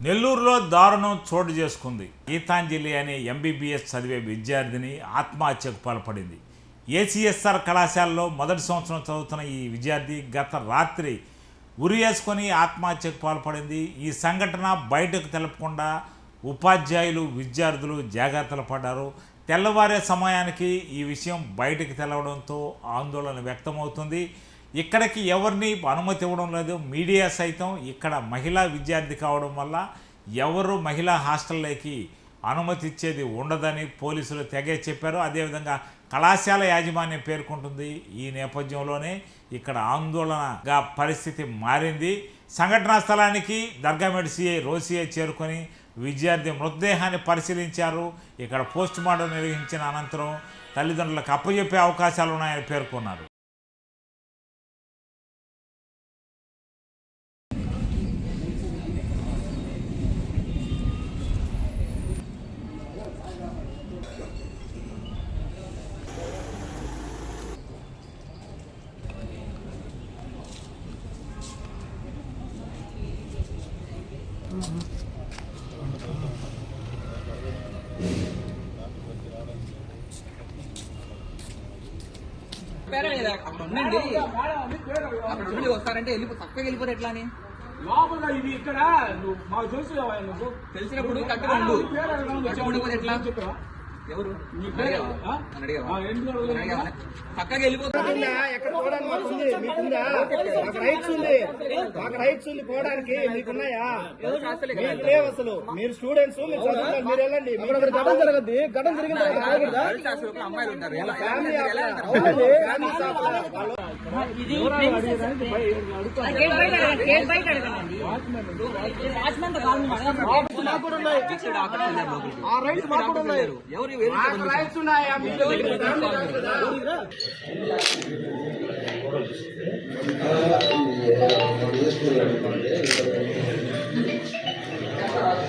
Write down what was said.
నెల్లూరులో దారుణం చోటు చేసుకుంది. గీతాంజలి అనే ఎంబీబీఎస్ చదివే విద్యార్థిని ఆత్మహత్యకు పాల్పడింది. ఏసీఎస్ఆర్ కళాశాలలో మొదటి సంవత్సరం చదువుతున్న ఈ విద్యార్థి గత రాత్రి ఉరివేసుకొని ఆత్మహత్యకు పాల్పడింది. ఈ సంఘటన బయటకు తెలపకుండా ఉపాధ్యాయులు, విద్యార్థులు జాగ్రత్తలు పడ్డారు. తెల్లవారే సమయానికి ఈ విషయం బయటకు తెలవడంతో ఆందోళన వ్యక్తమవుతుంది. ఇక్కడికి ఎవరిని అనుమతి ఇవ్వడం లేదు. మీడియా సైతం ఇక్కడ మహిళా విద్యార్థి కావడం వల్ల ఎవరు మహిళా హాస్టల్లోకి అనుమతి ఇచ్చేది ఉండదని పోలీసులు తెగే చెప్పారు. అదేవిధంగా కళాశాల యాజమాన్యం పేర్కొంటుంది. ఈ నేపథ్యంలోనే ఇక్కడ ఆందోళనగా పరిస్థితి మారింది. సంఘటనా స్థలానికి దర్గామేడ్ సిఐ రోసిఐ చేరుకొని విద్యార్థి మృతదేహాన్ని పరిశీలించారు. ఇక్కడ పోస్ట్ మార్టం నిర్వహించిన అనంతరం తల్లిదండ్రులకు అప్పచెప్పే అవకాశాలు ఉన్నాయని పేర్కొన్నారు. అక్కడ ఉండి వస్తారంటే చక్కగా వెళ్ళిపోతే ఎట్లా అని లోపల ఇది ఇక్కడ మాకు తెలుసు నువ్వు తెలిసినప్పుడు కట్టుకోండు కట్టుకుండిపోతే ఎట్లా ఎవరు చక్కగా వెళ్ళిపోతుంది. రైట్స్ ఉంది పోవడానికి మీకున్నాయా? లేవు అసలు. మీరు స్టూడెంట్స్, మీరు వెళ్ళండి. గడం జరగద్ది. గడం జరిగిన అమ్మాయిలు ఉంటారు. రైట్స్ ఉన్నాయా? మీరు